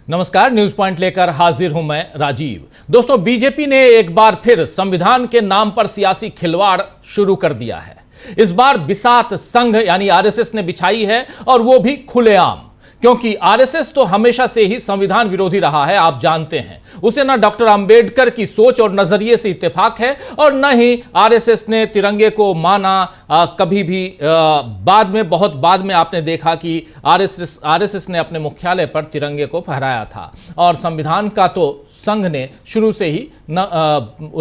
नमस्कार, news point लेकर हाजिर हूं मैं राजीव। दोस्तों, बीजेपी ने एक बार फिर संविधान के नाम पर सियासी खिलवाड़ शुरू कर दिया है। इस बार बिसात संघ यानी आरएसएस ने बिछाई है, और वो भी खुलेआम, क्योंकि आरएसएस तो हमेशा से ही संविधान विरोधी रहा है। आप जानते हैं, उसे ना डॉक्टर अंबेडकर की सोच और नजरिए से इत्तेफाक है, और न ही आरएसएस ने तिरंगे को माना कभी भी। बाद में, बहुत बाद में आपने देखा कि आरएसएस ने अपने मुख्यालय पर तिरंगे को फहराया था, और संविधान का तो संघ ने शुरू से ही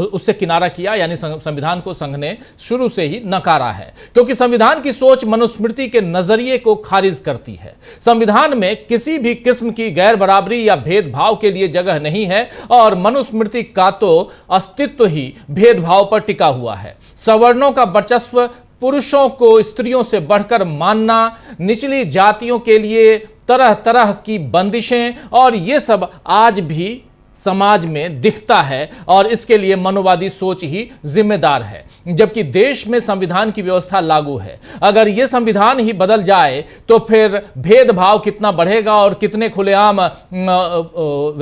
उससे किनारा किया, यानी संविधान को संघ ने शुरू से ही नकारा है, क्योंकि संविधान की सोच मनुस्मृति के नजरिए को खारिज करती है। संविधान में किसी भी किस्म की गैर बराबरी या भेदभाव के लिए जगह नहीं है, और मनुस्मृति का तो अस्तित्व ही भेदभाव पर टिका हुआ है। सवर्णों का वर्चस्व, पुरुषों को स्त्रियों से बढ़कर मानना, निचली जातियों के लिए तरह तरह की बंदिशें, और ये सब आज भी समाज में दिखता है, और इसके लिए मनोवादी सोच ही जिम्मेदार है, जबकि देश में संविधान की व्यवस्था लागू है। अगर यह संविधान ही बदल जाए तो फिर भेदभाव कितना बढ़ेगा और कितने खुलेआम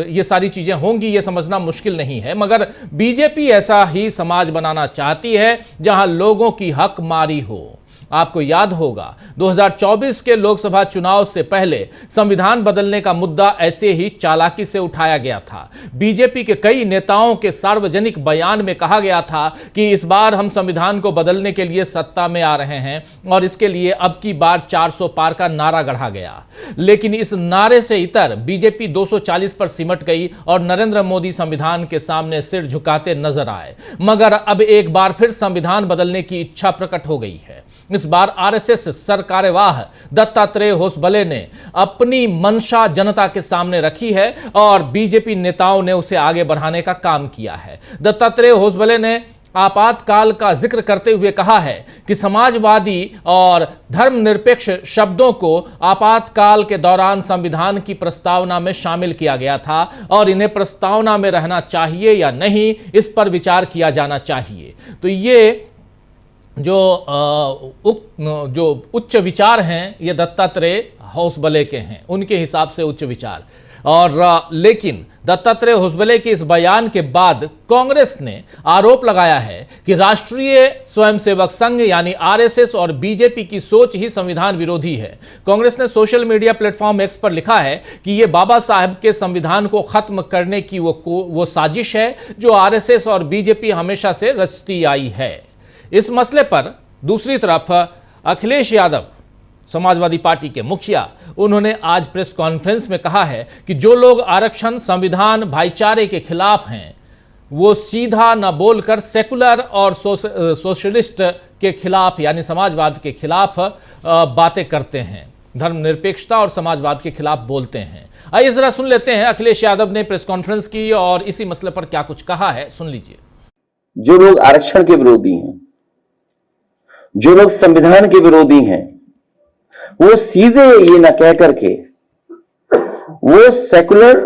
ये सारी चीजें होंगी, ये समझना मुश्किल नहीं है। मगर बीजेपी ऐसा ही समाज बनाना चाहती है जहां लोगों की हकमारी हो। आपको याद होगा, 2024 के लोकसभा चुनाव से पहले संविधान बदलने का मुद्दा ऐसे ही चालाकी से उठाया गया था। बीजेपी के कई नेताओं के सार्वजनिक बयान में कहा गया था कि इस बार हम संविधान को बदलने के लिए सत्ता में आ रहे हैं, और इसके लिए अब की बार 400 पार का नारा गढ़ा गया। लेकिन इस नारे से इतर बीजेपी 240 पर सिमट गई, और नरेंद्र मोदी संविधान के सामने सिर झुकाते नजर आए। मगर अब एक बार फिर संविधान बदलने की इच्छा प्रकट हो गई है। इस बार आरएसएस सरकारेवाह दत्तात्रेय होसबले ने अपनी मंशा जनता के सामने रखी है, और बीजेपी नेताओं ने उसे आगे बढ़ाने का काम किया है। दत्तात्रेय होसबले ने आपातकाल का जिक्र करते हुए कहा है कि समाजवादी और धर्मनिरपेक्ष शब्दों को आपातकाल के दौरान संविधान की प्रस्तावना में शामिल किया गया था, और इन्हें प्रस्तावना में रहना चाहिए या नहीं, इस पर विचार किया जाना चाहिए। तो ये जो उच्च विचार हैं, ये दत्तात्रेय होसबले के हैं, उनके हिसाब से उच्च विचार। और लेकिन दत्तात्रेय होसबले के इस बयान के बाद कांग्रेस ने आरोप लगाया है कि राष्ट्रीय स्वयंसेवक संघ यानी आरएसएस और बीजेपी की सोच ही संविधान विरोधी है। कांग्रेस ने सोशल मीडिया प्लेटफॉर्म एक्स पर लिखा है कि यह बाबा साहब के संविधान को खत्म करने की वो साजिश है जो आरएसएस और बीजेपी हमेशा से रचती आई है। इस मसले पर दूसरी तरफ अखिलेश यादव, समाजवादी पार्टी के मुखिया, उन्होंने आज प्रेस कॉन्फ्रेंस में कहा है कि जो लोग आरक्षण, संविधान, भाईचारे के खिलाफ हैं, वो सीधा न बोलकर सेकुलर और सोशलिस्ट के खिलाफ यानी समाजवाद के खिलाफ बातें करते हैं, धर्मनिरपेक्षता और समाजवाद के खिलाफ बोलते हैं। आइए जरा सुन लेते हैं अखिलेश यादव ने प्रेस कॉन्फ्रेंस की और इसी मसले पर क्या कुछ कहा है, सुन लीजिए। जो लोग आरक्षण के विरोधी हैं, जो लोग संविधान के विरोधी हैं, वो सीधे ये न कह करके वो सेकुलर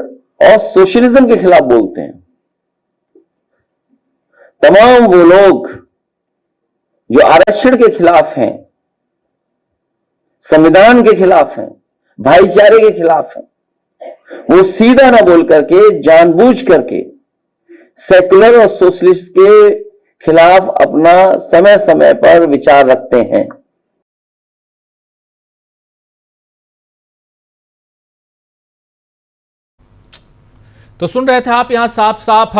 और सोशलिज्म के खिलाफ बोलते हैं। तमाम वो लोग जो आरक्षण के खिलाफ हैं, संविधान के खिलाफ हैं, भाईचारे के खिलाफ हैं, वो सीधा ना बोल करके जानबूझ करके सेकुलर और सोशलिस्ट के खिलाफ अपना समय समय पर विचार रखते हैं। तो सुन रहे थे आप, यहां साफ साफ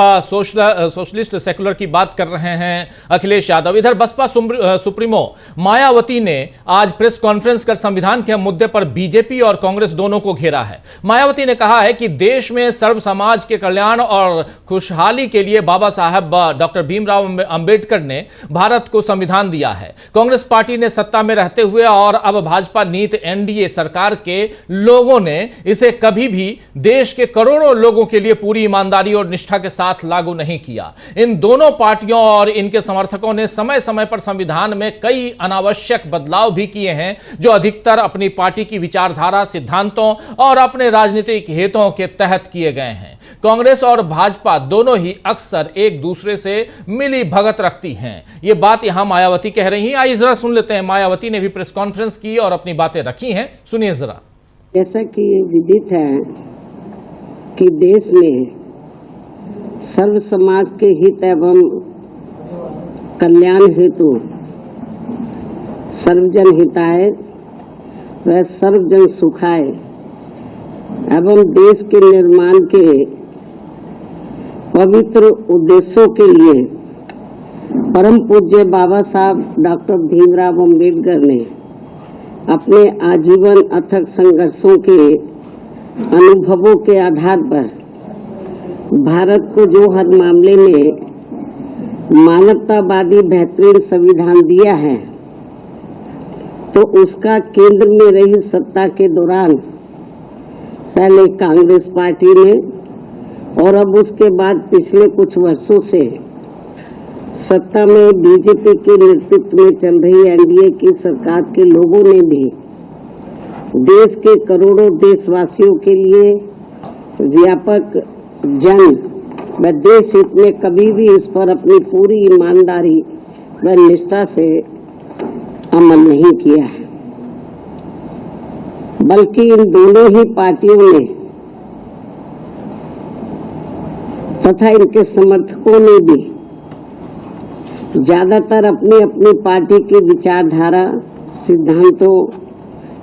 सोशलिस्ट सेकुलर की बात कर रहे हैं अखिलेश यादव। इधर बसपा सुप्रीमो मायावती ने आज प्रेस कॉन्फ्रेंस कर संविधान के मुद्दे पर बीजेपी और कांग्रेस दोनों को घेरा है। मायावती ने कहा है कि देश में सर्व समाज के कल्याण और खुशहाली के लिए बाबा साहब डॉक्टर भीमराव अंबेडकर ने भारत को संविधान दिया है। कांग्रेस पार्टी ने सत्ता में रहते हुए और अब भाजपा नीति एनडीए सरकार के लोगों ने इसे कभी भी देश के करोड़ों लोगों के लिए पूरी ईमानदारी और निष्ठा के साथ लागू नहीं किया। इन दोनों पार्टियों और इनके समर्थकों ने समय समय पर संविधान में कई अनावश्यक बदलाव भी किए हैं, जो अधिकतर अपनी पार्टी की विचारधारा, सिद्धांतों और अपने राजनीतिक हितों के तहत किए गए हैं। कांग्रेस और भाजपा दोनों ही अक्सर एक दूसरे से मिली भगत रखती हैं। ये बात यहां मायावती कह रही हैं। आइए जरा सुन लेते हैं, मायावती ने भी प्रेस कॉन्फ्रेंस की और अपनी बातें रखी हैं, सुनिए जरा। जैसा कि विदित है कि देश में सर्व समाज के हित एवं कल्याण हेतु सर्वजन हिताय व सर्वजन सुखाय एवं देश के निर्माण के पवित्र उद्देश्यों के लिए परम पूज्य बाबा साहब डॉक्टर भीमराव अम्बेडकर ने अपने आजीवन अथक संघर्षों के अनुभवों के आधार पर भारत को जो हर मामले में मानवतावादी बेहतरीन संविधान दिया है, तो उसका केंद्र में रही सत्ता के दौरान पहले कांग्रेस पार्टी ने और अब उसके बाद पिछले कुछ वर्षों से सत्ता में बीजेपी के नेतृत्व में चल रही एनडीए की सरकार के लोगों ने भी देश के करोड़ों देशवासियों के लिए व्यापक जन व देश हित में कभी भी इस पर अपनी पूरी ईमानदारी व निष्ठा से अमल नहीं किया है, बल्कि इन दोनों ही पार्टियों ने तथा इनके समर्थकों ने भी ज्यादातर अपनी अपनी पार्टी की विचारधारा, सिद्धांतों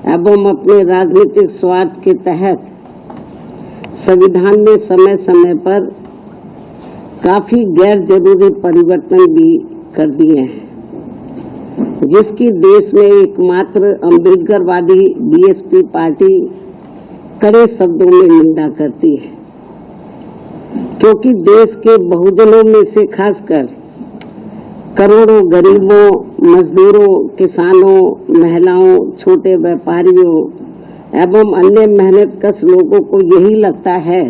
एवं अपने राजनीतिक स्वार्थ के तहत संविधान में समय समय पर काफी गैर जरूरी परिवर्तन भी कर दिए हैं, जिसकी देश में एकमात्र अम्बेडकरवादी बीएसपी पार्टी कड़े शब्दों में निंदा करती है, क्योंकि देश के बहुजनों में से खासकर करोड़ों गरीबों, मजदूरों, किसानों, महिलाओं, छोटे व्यापारियों एवं अन्य मेहनतकश लोगों को यही लगता है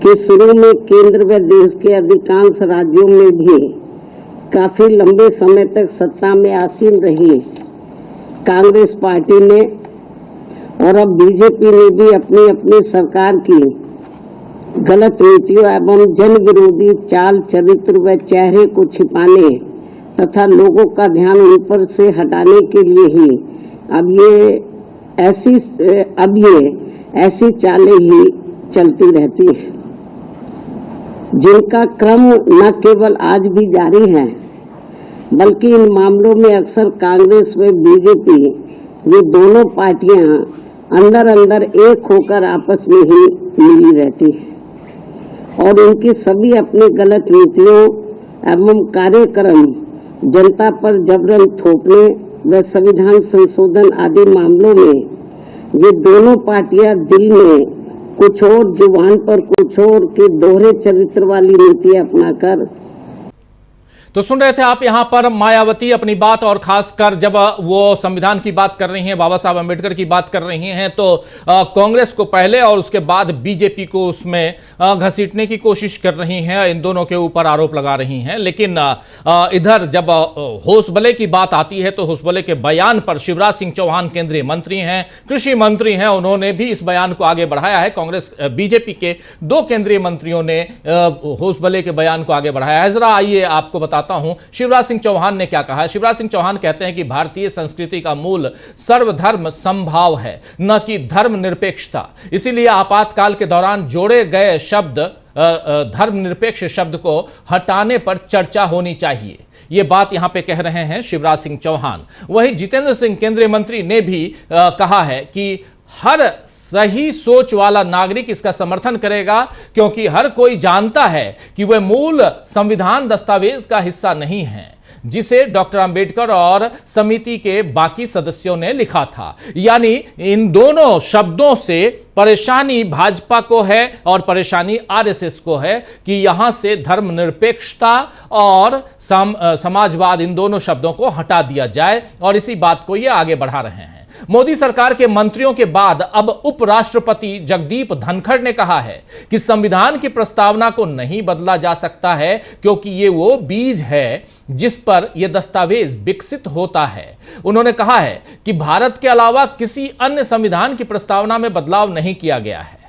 कि शुरू में केंद्र व देश के अधिकांश राज्यों में भी काफी लंबे समय तक सत्ता में आसीन रही कांग्रेस पार्टी ने और अब बीजेपी ने भी अपनी अपनी सरकार की गलत नीतियों एवं जन विरोधी चाल चरित्र व चेहरे को छिपाने तथा लोगों का ध्यान उन पर से हटाने के लिए ही अब ये ऐसी चालें ही चलती रहती हैं, जिनका क्रम न केवल आज भी जारी है, बल्कि इन मामलों में अक्सर कांग्रेस व बीजेपी ये दोनों पार्टियां अंदर अंदर एक होकर आपस में ही मिली रहती है और इनकी सभी अपनी गलत नीतियों एवं कार्यक्रम जनता पर जबरन थोपने व संविधान संशोधन आदि मामलों में ये दोनों पार्टियां दिल में कुछ और, जुबान पर कुछ और के दोहरे चरित्र वाली नीति अपनाकर। तो सुन रहे थे आप यहां पर मायावती अपनी बात, और खासकर जब वो संविधान की बात कर रही हैं, बाबा साहब अंबेडकर की बात कर रही हैं, तो कांग्रेस को पहले और उसके बाद बीजेपी को उसमें घसीटने की कोशिश कर रही हैं, इन दोनों के ऊपर आरोप लगा रही हैं। लेकिन इधर जब होसबले की बात आती है तो होसबले के बयान पर शिवराज सिंह चौहान केंद्रीय मंत्री हैं, कृषि मंत्री हैं, उन्होंने भी इस बयान को आगे बढ़ाया है। कांग्रेस बीजेपी के दो केंद्रीय मंत्रियों ने होसबले के बयान को आगे बढ़ाया है। जरा आइए आपको बताता हूं शिवराज सिंह चौहान ने क्या कहा है। शिवराज सिंह चौहान कहते हैं कि भारतीय संस्कृति का मूल सर्वधर्म समभाव है, न कि धर्मनिरपेक्षता। इसीलिए आपातकाल के दौरान जोड़े गए शब्द धर्मनिरपेक्ष शब्द को हटाने पर चर्चा होनी चाहिए। यह बात यहां पे कह रहे हैं शिवराज सिंह चौहान। वहीं जितेंद्र सिंह केंद्रीय मंत्री ने भी कहा है कि हर सही सोच वाला नागरिक इसका समर्थन करेगा, क्योंकि हर कोई जानता है कि वह मूल संविधान दस्तावेज का हिस्सा नहीं है जिसे डॉक्टर अंबेडकर और समिति के बाकी सदस्यों ने लिखा था। यानी इन दोनों शब्दों से परेशानी भाजपा को है और परेशानी आरएसएस को है कि यहां से धर्मनिरपेक्षता और समाजवाद, इन दोनों शब्दों को हटा दिया जाए, और इसी बात को ये आगे बढ़ा रहे हैं। मोदी सरकार के मंत्रियों के बाद अब उपराष्ट्रपति जगदीप धनखड़ ने कहा है कि संविधान की प्रस्तावना को नहीं बदला जा सकता है, क्योंकि ये वो बीज है जिस पर यह दस्तावेज विकसित होता है। उन्होंने कहा है कि भारत के अलावा किसी अन्य संविधान की प्रस्तावना में बदलाव नहीं किया गया है,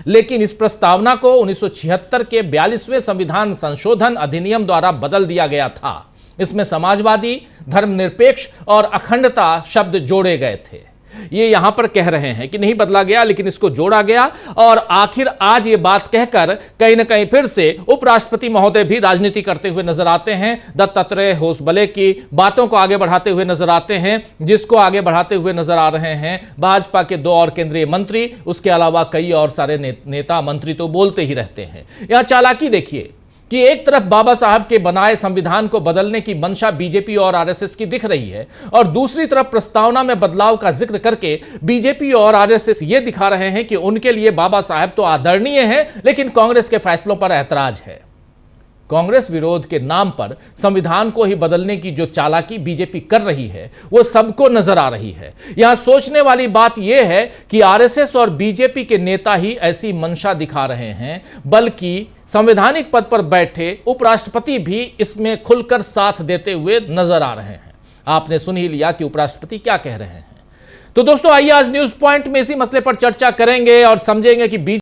लेकिन इस प्रस्तावना को 1976 के 42वें संविधान संशोधन अधिनियम द्वारा बदल दिया गया था। इसमें समाजवादी, धर्मनिरपेक्ष और अखंडता शब्द जोड़े गए थे। ये यहां पर कह रहे हैं कि नहीं बदला गया, लेकिन इसको जोड़ा गया। और आखिर आज ये बात कहकर कहीं ना कहीं फिर से उपराष्ट्रपति महोदय भी राजनीति करते हुए नजर आते हैं। दत्तात्रेय होसबले की बातों को आगे बढ़ाते हुए नजर आते हैं, जिसको आगे बढ़ाते हुए नजर आ रहे हैं भाजपा के 2 और केंद्रीय मंत्री। उसके अलावा कई और सारे नेता मंत्री तो बोलते ही रहते हैं। यहां चालाकी देखिए कि एक तरफ बाबा साहब के बनाए संविधान को बदलने की मंशा बीजेपी और आरएसएस की दिख रही है, और दूसरी तरफ प्रस्तावना में बदलाव का जिक्र करके बीजेपी और आरएसएस ये दिखा रहे हैं कि उनके लिए बाबा साहब तो आदरणीय हैं, लेकिन कांग्रेस के फैसलों पर ऐतराज है। कांग्रेस विरोध के नाम पर संविधान को ही बदलने की जो चालाकी बीजेपी कर रही है वो सबको नजर आ रही है। यहां सोचने वाली बात यह है कि आरएसएस और बीजेपी के नेता ही ऐसी मंशा दिखा रहे हैं, बल्कि संवैधानिक पद पर बैठे उपराष्ट्रपति भी इसमें खुलकर साथ देते हुए नजर आ रहे हैं। आपने सुन ही लिया कि उपराष्ट्रपति क्या कह रहे हैं। तो दोस्तों, आइए आज न्यूज पॉइंट में इसी मसले पर चर्चा करेंगे और समझेंगे कि